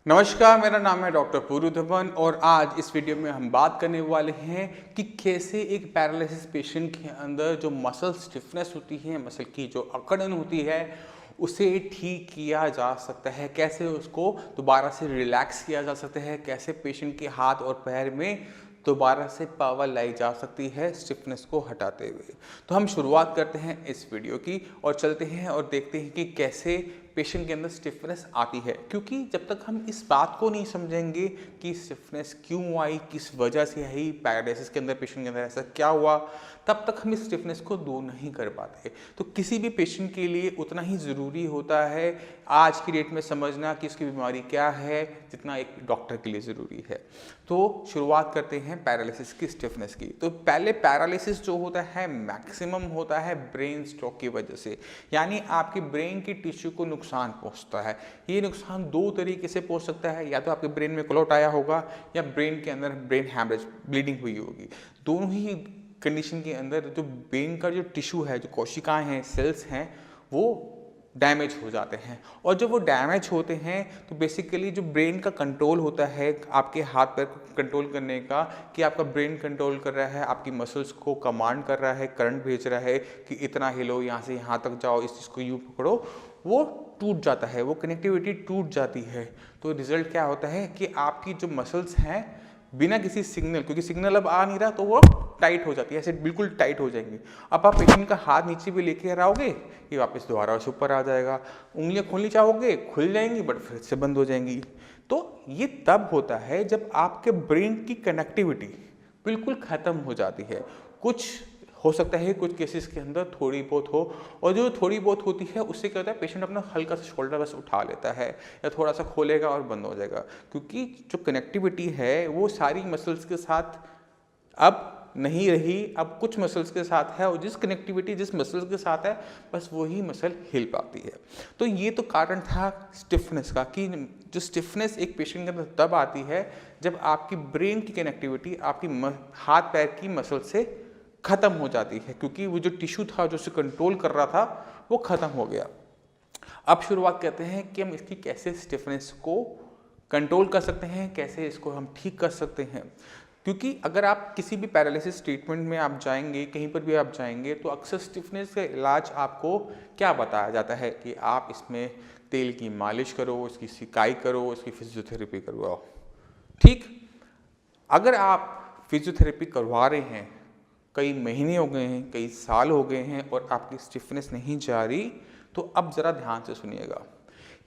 नमस्कार, मेरा नाम है डॉक्टर पूरू धवन और आज इस वीडियो में हम बात करने वाले हैं कि कैसे एक पैरालिसिस पेशेंट के अंदर जो मसल स्टिफनेस होती है, मसल की जो अकड़न होती है, उसे ठीक किया जा सकता है, कैसे उसको दोबारा से रिलैक्स किया जा सकता है, कैसे पेशेंट के हाथ और पैर में दोबारा से पावर लाई जा सकती है स्टिफनेस को हटाते हुए। तो हम शुरुआत करते हैं इस वीडियो की और चलते हैं और देखते हैं कि कैसे पेशेंट के अंदर स्टिफनेस आती है, क्योंकि जब तक हम इस बात को नहीं समझेंगे कि स्टिफनेस क्यों आई, किस वजह से आई, पैरालिसिस के अंदर पेशेंट के अंदर ऐसा क्या हुआ, तब तक हम इस स्टिफनेस को दूर नहीं कर पाते। तो किसी भी पेशेंट के लिए उतना ही ज़रूरी होता है आज की डेट में समझना कि उसकी बीमारी क्या है, जितना एक डॉक्टर के लिए ज़रूरी है। तो शुरुआत करते हैं पैरालिसिस की स्टिफनेस की। तो पहले पैरालिसिस जो होता है मैक्सिमम होता है ब्रेन स्ट्रोक की वजह से, यानी आपकी ब्रेन की टिश्यू को नुकसान पहुंचता है। ये नुकसान दो तरीके से पहुंच सकता है, या तो आपके ब्रेन में क्लॉट आया होगा या ब्रेन के अंदर ब्रेन हैमरेज ब्लीडिंग हुई होगी। दोनों ही कंडीशन के अंदर जो ब्रेन का जो टिश्यू है, जो कोशिकाएं हैं, सेल्स हैं, वो डैमेज हो जाते हैं। और जब वो डैमेज होते हैं तो बेसिकली जो ब्रेन का कंट्रोल होता है आपके हाथ पैर को कंट्रोल करने का, कि आपका ब्रेन कंट्रोल कर रहा है, आपकी मसल्स को कमांड कर रहा है, करंट भेज रहा है कि इतना हिलो, यहाँ से यहाँ तक जाओ, इस चीज़ को यूँ पकड़ो, वो टूट जाता है, वो कनेक्टिविटी टूट जाती है। तो रिजल्ट क्या होता है कि आपकी जो मसल्स हैं बिना किसी सिग्नल, क्योंकि सिग्नल अब आ नहीं रहा, तो वो टाइट हो जाती है, ऐसे बिल्कुल टाइट हो जाएंगी। अब आप पेशेंट का हाथ नीचे भी लेके आओगे, ये वापस दोबारा से ऊपर आ जाएगा। उंगलियां खोलनी चाहोगे, खुल जाएंगी, बट फिर से बंद हो जाएंगी। तो ये तब होता है जब आपके ब्रेन की कनेक्टिविटी बिल्कुल ख़त्म हो जाती है। कुछ हो सकता है कुछ केसेस के अंदर थोड़ी बहुत हो, और जो थोड़ी बहुत होती है उससे क्या होता है, पेशेंट अपना हल्का सा शोल्डर बस उठा लेता है या थोड़ा सा खोलेगा और बंद हो जाएगा, क्योंकि जो कनेक्टिविटी है वो सारी मसल्स के साथ अब नहीं रही, अब कुछ मसल्स के साथ है, और जिस कनेक्टिविटी जिस मसल्स के साथ है बस वही मसल हिल पाती है। तो ये तो कारण था स्टिफनेस का, कि जो स्टिफनेस एक पेशेंट के अंदर तब आती है जब आपकी ब्रेन की कनेक्टिविटी आपकी हाथ पैर की मसल से ख़त्म हो जाती है, क्योंकि वो जो टिश्यू था जो उसे कंट्रोल कर रहा था वो ख़त्म हो गया। अब शुरुआत करते हैं कि हम इसकी कैसे स्टिफनेस को कंट्रोल कर सकते हैं, कैसे इसको हम ठीक कर सकते हैं। क्योंकि अगर आप किसी भी पैरालिसिस ट्रीटमेंट में आप जाएंगे, कहीं पर भी आप जाएंगे, तो अक्सर स्टिफनेस का इलाज आपको क्या बताया जाता है कि आप इसमें तेल की मालिश करो, इसकी सिकाई करो, इसकी फिजियोथेरेपी करवाओ। ठीक, अगर आप फिजियोथेरेपी करवा रहे हैं, कई महीने हो गए हैं, कई साल हो गए हैं और आपकी स्टिफनेस नहीं जा रही, तो अब ज़रा ध्यान से सुनिएगा।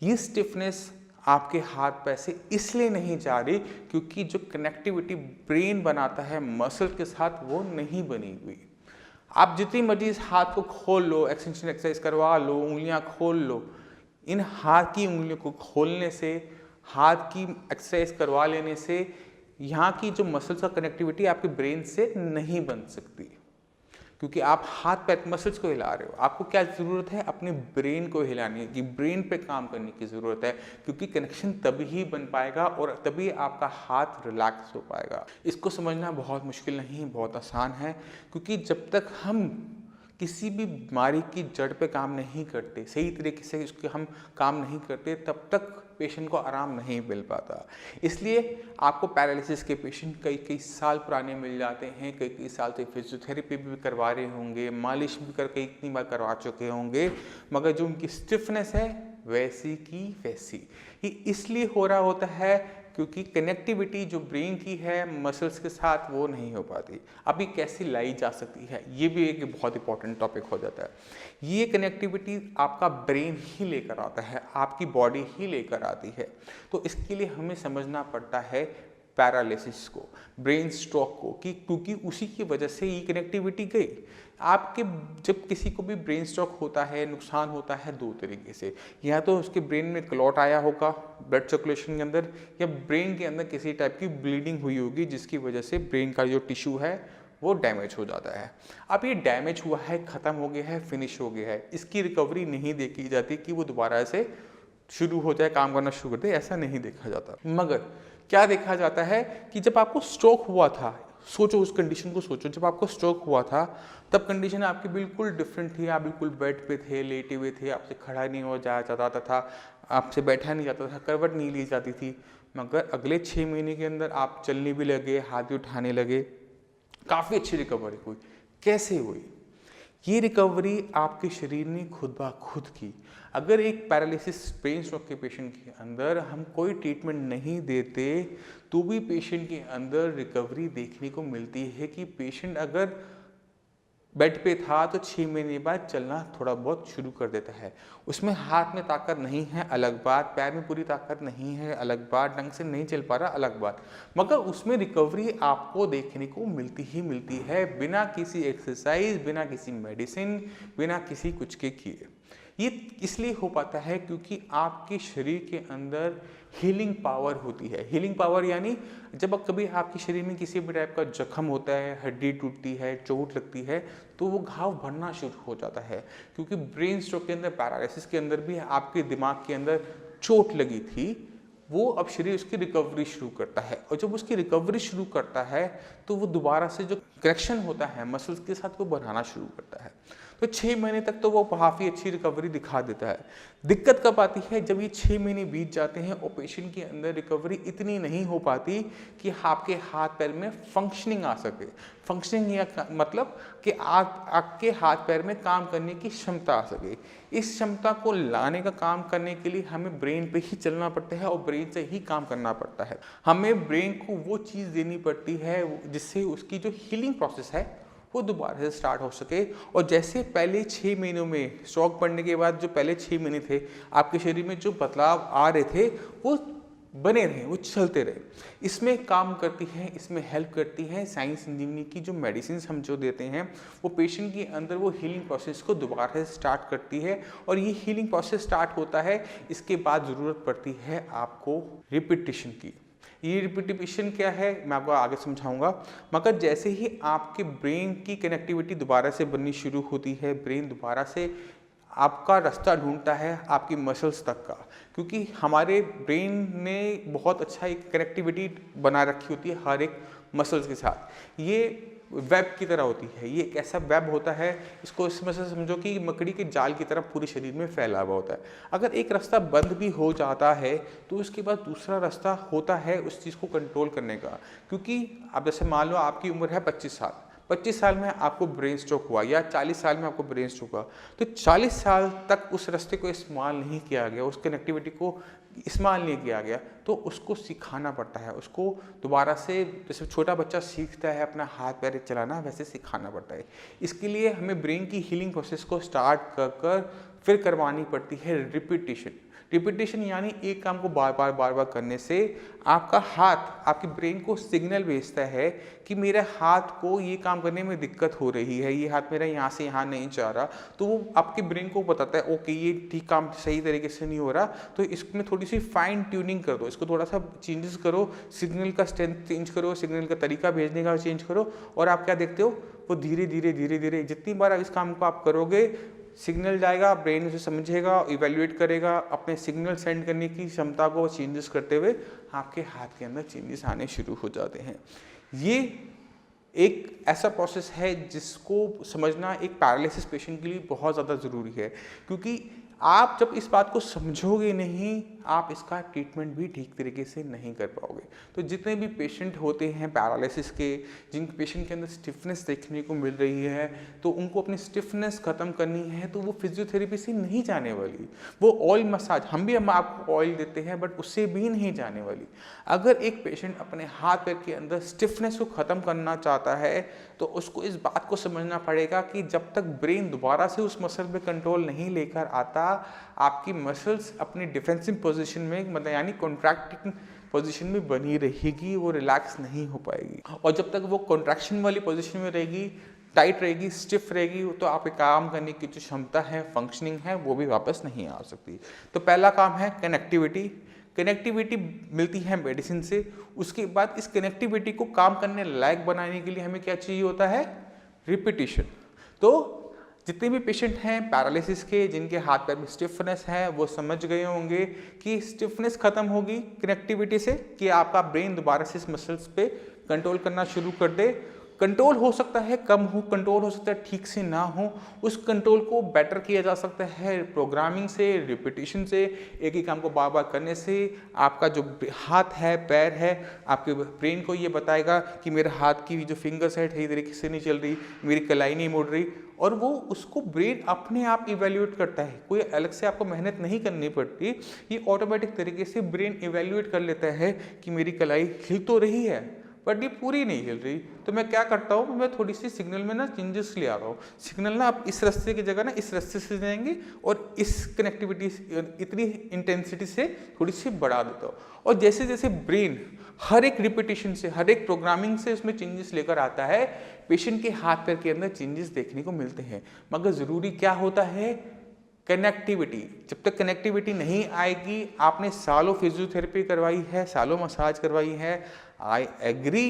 ये स्टिफनेस आपके हाथ पैर से इसलिए नहीं जा रही क्योंकि जो कनेक्टिविटी ब्रेन बनाता है मसल के साथ वो नहीं बनी हुई। आप जितनी मर्जी इस हाथ को खोल लो, एक्सटेंशन एक्सरसाइज करवा लो, उंगलियां खोल लो, इन हाथ की उंगलियों को खोलने से, हाथ की एक्सरसाइज करवा लेने से यहाँ की जो मसल्स का कनेक्टिविटी आपके ब्रेन से नहीं बन सकती, क्योंकि आप हाथ पैर मसल्स को हिला रहे हो। आपको क्या ज़रूरत है, अपने ब्रेन को हिलाने की, ब्रेन पे काम करने की ज़रूरत है, क्योंकि कनेक्शन तभी बन पाएगा और तभी आपका हाथ रिलैक्स हो पाएगा। इसको समझना बहुत मुश्किल नहीं, बहुत आसान है, क्योंकि जब तक हम किसी भी बीमारी की जड़ पे काम नहीं करते, सही तरीके से उसके हम काम नहीं करते, तब तक पेशेंट को आराम नहीं मिल पाता। इसलिए आपको पैरालिसिस के पेशेंट कई कई साल पुराने मिल जाते हैं, कई कई साल से फिजियोथेरेपी भी करवा रहे होंगे, मालिश भी कई इतनी बार करवा चुके होंगे, मगर जो उनकी स्टिफनेस है वैसी की वैसी ही इसलिए हो रहा होता है क्योंकि कनेक्टिविटी जो ब्रेन की है मसल्स के साथ वो नहीं हो पाती। अब ये कैसे लाई जा सकती है, ये भी एक बहुत इंपॉर्टेंट टॉपिक हो जाता है। ये कनेक्टिविटी आपका ब्रेन ही लेकर आता है, आपकी बॉडी ही लेकर आती है। तो इसके लिए हमें समझना पड़ता है पैरालिसिस को, ब्रेन स्ट्रोक को, कि क्योंकि उसी की वजह से ये कनेक्टिविटी गई। आपके जब किसी को भी ब्रेन स्ट्रोक होता है, नुकसान होता है दो तरीके से, या तो उसके ब्रेन में क्लॉट आया होगा ब्लड सर्कुलेशन के अंदर, या ब्रेन के अंदर किसी टाइप की ब्लीडिंग हुई होगी जिसकी वजह से ब्रेन का जो टिश्यू है वो डैमेज हो जाता है। अब ये डैमेज हुआ है, ख़त्म हो गया है, फिनिश हो गया है, इसकी रिकवरी नहीं देखी जाती कि वो दोबारा से शुरू हो जाए, काम करना शुरू कर दे, ऐसा नहीं देखा जाता। मगर क्या देखा जाता है कि जब आपको स्ट्रोक हुआ था, सोचो उस कंडीशन को सोचो, जब आपको स्ट्रोक हुआ था तब कंडीशन आपकी बिल्कुल डिफरेंट थी, आप बिल्कुल बेड पे थे, लेटे हुए थे, आपसे खड़ा नहीं हो जाया जाता था, आपसे बैठा नहीं जाता था, करवट नहीं ली जाती थी, मगर अगले 6 महीने के अंदर आप चलने भी लगे, हाथ भी उठाने लगे, काफ़ी अच्छी रिकवरी हुई। कैसे हुई? ये रिकवरी आपके शरीर ने खुद ब खुद की। अगर एक पैरालिसिस ब्रेन स्ट्रोक के पेशेंट के अंदर हम कोई ट्रीटमेंट नहीं देते तो भी पेशेंट के अंदर रिकवरी देखने को मिलती है कि पेशेंट अगर बेड पे था तो 6 महीने बाद चलना थोड़ा बहुत शुरू कर देता है। उसमें हाथ में ताकत नहीं है अलग बात, पैर में पूरी ताकत नहीं है अलग बात, ढंग से नहीं चल पा रहा अलग बात, मगर उसमें रिकवरी आपको देखने को मिलती ही मिलती है, बिना किसी एक्सरसाइज, बिना किसी मेडिसिन, बिना किसी कुछ के किए। ये इसलिए हो पाता है क्योंकि आपके शरीर के अंदर हीलिंग पावर होती है। हीलिंग पावर यानी जब कभी आपके शरीर में किसी भी टाइप का जख्म होता है, हड्डी टूटती है, चोट लगती है, तो वो घाव भरना शुरू हो जाता है। क्योंकि ब्रेन स्ट्रोक के अंदर, पैरालिसिस के अंदर भी आपके दिमाग के अंदर चोट लगी थी, वो अब शरीर उसकी रिकवरी शुरू करता है, और जब उसकी रिकवरी शुरू करता है तो वो दोबारा से जो करेक्शन होता है मसल्स के साथ वो बनाना शुरू करता है। तो 6 महीने तक तो वो काफ़ी अच्छी रिकवरी दिखा देता है। दिक्कत कब आती है? जब ये 6 महीने बीत जाते हैं और पेशेंट के अंदर रिकवरी इतनी नहीं हो पाती कि आपके हाथ पैर में फंक्शनिंग आ सके। फंक्शनिंग या मतलब कि आपके हाथ पैर में काम करने की क्षमता आ सके। इस क्षमता को लाने का काम करने के लिए हमें ब्रेन पे ही चलना पड़ता है और ब्रेन से ही काम करना पड़ता है। हमें ब्रेन को वो चीज़ देनी पड़ती है जिससे उसकी जो हीलिंग प्रोसेस है वो दोबारा से स्टार्ट हो सके। और जैसे पहले 6 महीनों में स्ट्रोक पड़ने के बाद जो पहले 6 महीने थे, आपके शरीर में जो बदलाव आ रहे थे वो बने रहे, वो चलते रहे। इसमें काम करती है, इसमें हेल्प करती है साई संजीवनी की जो मेडिसिन हम जो देते हैं, वो पेशेंट के अंदर वो हीलिंग प्रोसेस को दोबारा से स्टार्ट करती है। और ये हीलिंग प्रोसेस स्टार्ट होता है, इसके बाद ज़रूरत पड़ती है आपको रिपीटिशन की। ये रिपीटिशन क्या है मैं आपको आगे समझाऊंगा, मगर जैसे ही आपके ब्रेन की कनेक्टिविटी दोबारा से बननी शुरू होती है, ब्रेन दोबारा से आपका रास्ता ढूंढता है आपकी मसल्स तक का, क्योंकि हमारे ब्रेन ने बहुत अच्छा एक कनेक्टिविटी बना रखी होती है हर एक मसल्स के साथ। ये वेब की तरह होती है, ये एक ऐसा वेब होता है, इसको इसमें से समझो कि मकड़ी के जाल की तरह पूरे शरीर में फैला हुआ होता है। अगर एक रास्ता बंद भी हो जाता है तो उसके बाद दूसरा रास्ता होता है उस चीज़ को कंट्रोल करने का। क्योंकि अब जैसे मान लो आपकी उम्र है 25 साल, 25 साल में आपको ब्रेन स्ट्रोक हुआ या 40 साल में आपको ब्रेन स्ट्रोक हुआ, तो 40 साल तक उस रास्ते को इस्तेमाल नहीं किया गया, उस कनेक्टिविटी को इस्तेमाल नहीं किया गया, तो उसको सिखाना पड़ता है। उसको दोबारा से, जैसे छोटा बच्चा सीखता है अपना हाथ पैर चलाना, वैसे सिखाना पड़ता है। इसके लिए हमें ब्रेन की हीलिंग प्रोसेस को स्टार्ट कर फिर करवानी पड़ती है रिपीटिशन। रिपीटिशन यानी एक काम को बार बार करने से आपका हाथ आपके ब्रेन को सिग्नल भेजता है कि मेरे हाथ को ये काम करने में दिक्कत हो रही है, ये हाथ मेरा यहाँ से यहाँ नहीं जा रहा, तो वो आपके ब्रेन को बताता है ओके ये ठीक काम सही तरीके से नहीं हो रहा, तो इसमें थोड़ी सी फाइन ट्यूनिंग कर दो, इसको थोड़ा सा चेंजेस करो, सिग्नल का स्ट्रेंथ चेंज करो, सिग्नल का तरीका भेजने का चेंज करो। और आप क्या देखते हो, वो धीरे धीरे जितनी बार इस काम को आप करोगे, सिग्नल जाएगा, ब्रेन उसे समझेगा, इवेल्युएट करेगा, अपने सिग्नल सेंड करने की क्षमता को चेंजेस करते हुए आपके हाथ के अंदर चेंजेस आने शुरू हो जाते हैं। ये एक ऐसा प्रोसेस है जिसको समझना एक पैरालिसिस पेशेंट के लिए बहुत ज़्यादा ज़रूरी है, क्योंकि आप जब इस बात को समझोगे नहीं, आप इसका ट्रीटमेंट भी ठीक तरीके से नहीं कर पाओगे। तो जितने भी पेशेंट होते हैं पैरालिसिस के, जिन पेशेंट के अंदर स्टिफनेस देखने को मिल रही है, तो उनको अपनी स्टिफनेस ख़त्म करनी है तो वो फिजियोथेरेपी से नहीं जाने वाली, वो ऑयल मसाज, हम आपको ऑयल देते हैं बट उससे भी नहीं जाने वाली। अगर एक पेशेंट अपने हाथ पैर के अंदर स्टिफनेस को ख़त्म करना चाहता है तो उसको इस बात को समझना पड़ेगा कि जब तक ब्रेन दोबारा से उस मसल पे कंट्रोल नहीं लेकर आता, आपकी मसल्स अपनी डिफेंसिव पोजीशन में, मतलब यानी कॉन्ट्रैक्टिंग पोजीशन में बनी रहेगी, वो रिलैक्स नहीं हो पाएगी। और जब तक वो कॉन्ट्रैक्शन वाली पोजीशन में रहेगी, टाइट रहेगी, स्टिफ रहेगी, तो आपके काम करने की जो क्षमता है, फंक्शनिंग है, वो भी वापस नहीं आ सकती। तो पहला काम है कनेक्टिविटी। कनेक्टिविटी मिलती है मेडिसिन से। उसके बाद इस कनेक्टिविटी को काम करने लायक बनाने के लिए हमें क्या चाहिए होता है, रिपीटिशन। तो जितने भी पेशेंट हैं पैरालिसिस के, जिनके हाथ पैर में स्टिफनेस है, वो समझ गए होंगे कि स्टिफनेस खत्म होगी कनेक्टिविटी से, कि आपका ब्रेन दोबारा से इस मसल्स पे कंट्रोल करना शुरू कर दे, कंट्रोल हो सकता है कम हो, कंट्रोल हो सकता है ठीक से ना हो, उस कंट्रोल को बेटर किया जा सकता है प्रोग्रामिंग से, रिपीटिशन से, एक ही काम को बार बार करने से। आपका जो हाथ है, पैर है, आपके ब्रेन को ये बताएगा कि मेरे हाथ की जो फिंगर्स है सही तरीके से नहीं चल रही, मेरी कलाई नहीं मुड़ रही, और वो उसको ब्रेन अपने आप इवेल्युएट करता है। कोई अलग से आपको मेहनत नहीं करनी पड़ती, ये ऑटोमेटिक तरीके से ब्रेन इवेल्युएट कर लेता है कि मेरी कलाई हिल तो रही है बट ये पूरी नहीं हिल रही। तो मैं क्या करता हूँ, मैं थोड़ी सी सिग्नल में ना चेंजेस ले आ रहा हूँ। सिग्नल ना आप इस रास्ते की जगह ना इस रास्ते से जाएंगे और इस कनेक्टिविटी इतनी इंटेंसिटी से थोड़ी सी बढ़ा देता हूँ। और जैसे जैसे ब्रेन हर एक रिपीटिशन से, हर एक प्रोग्रामिंग से उसमें चेंजेस लेकर आता है, पेशेंट के हाथ पैर के अंदर चेंजेस देखने को मिलते हैं। मगर ज़रूरी क्या होता है, कनेक्टिविटी। जब तक कनेक्टिविटी नहीं आएगी, आपने सालों फिजियोथेरेपी करवाई है, सालों मसाज करवाई है, आई एग्री,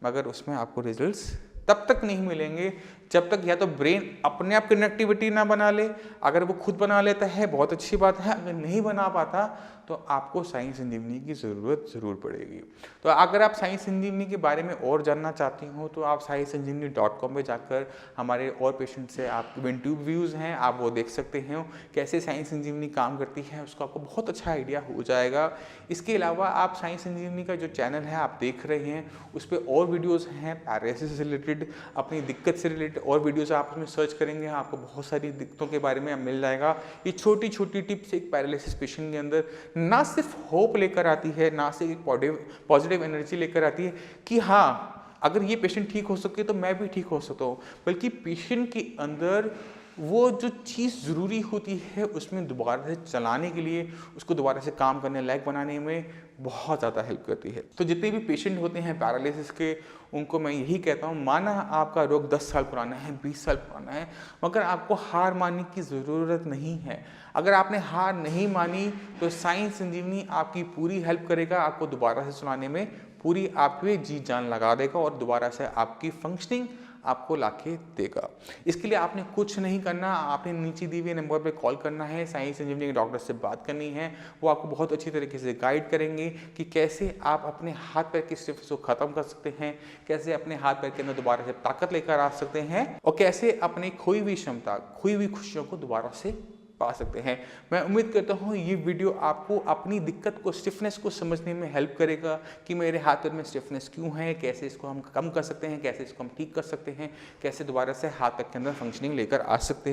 मगर उसमें आपको रिजल्ट्स तब तक नहीं मिलेंगे जब तक या तो ब्रेन अपने आप कनेक्टिविटी ना बना ले। अगर वो खुद बना लेता है बहुत अच्छी बात है, अगर नहीं बना पाता तो आपको साई संजीवनी की ज़रूरत ज़रूर पड़ेगी। तो अगर आप साई संजीवनी के बारे में और जानना चाहती हो तो आप saisanjeevani.com पे जाकर हमारे और पेशेंट से आप यूट्यूब व्यूज़ हैं, आप वो देख सकते हैं कैसे साई संजीवनी काम करती है, उसका आपको बहुत अच्छा आइडिया हो जाएगा। इसके अलावा आप साई संजीवनी का जो चैनल है आप देख रहे हैं, उस पर और वीडियोज़ हैं पैरालिसिस से रिलेटेड, अपनी दिक्कत से रिलेटेड और वीडियोज़ आप उसमें सर्च करेंगे, आपको बहुत सारी दिक्कतों के बारे में मिल जाएगा। ये छोटी छोटी टिप्स एक पैरालिसिस पेशेंट के अंदर ना सिर्फ होप लेकर आती है, ना सिर्फ एक पॉजिटिव एनर्जी लेकर आती है कि हाँ अगर ये पेशेंट ठीक हो सके तो मैं भी ठीक हो सकता हूँ, बल्कि पेशेंट के अंदर वो जो चीज़ ज़रूरी होती है उसमें दोबारा से चलाने के लिए, उसको दोबारा से काम करने लायक बनाने में बहुत ज़्यादा हेल्प करती है। तो जितने भी पेशेंट होते हैं पैरालिसिस के, उनको मैं यही कहता हूँ, माना आपका रोग 10 साल पुराना है, 20 साल पुराना है, मगर आपको हार मानने की ज़रूरत नहीं है। अगर आपने हार नहीं मानी तो साई संजीवनी आपकी पूरी हेल्प करेगा, आपको दोबारा से चलाने में पूरी आपकी जी जान लगा देगा और दोबारा से आपकी फंक्शनिंग आपको लाके देगा। इसके लिए आपने कुछ नहीं करना, आपने नीचे दिए हुए नंबर पे कॉल करना है, साई संजीवनी के डॉक्टर से बात करनी है। वो आपको बहुत अच्छी तरीके से गाइड करेंगे कि कैसे आप अपने हाथ पैर की स्टिफनेस को ख़त्म कर सकते हैं, कैसे अपने हाथ पैर के अंदर दोबारा से ताकत लेकर आ सकते हैं, और कैसे अपनी खोई हुई क्षमता, खोई हुई खुशियों को दोबारा से पा सकते हैं। मैं उम्मीद करता हूँ ये वीडियो आपको अपनी दिक्कत को, स्टिफनेस को समझने में हेल्प करेगा कि मेरे हाथ पैर में स्टिफनेस क्यों है, कैसे इसको हम कम कर सकते हैं, कैसे इसको हम ठीक कर सकते हैं, कैसे दोबारा से हाथ पैर के अंदर फंक्शनिंग लेकर आ सकते हैं।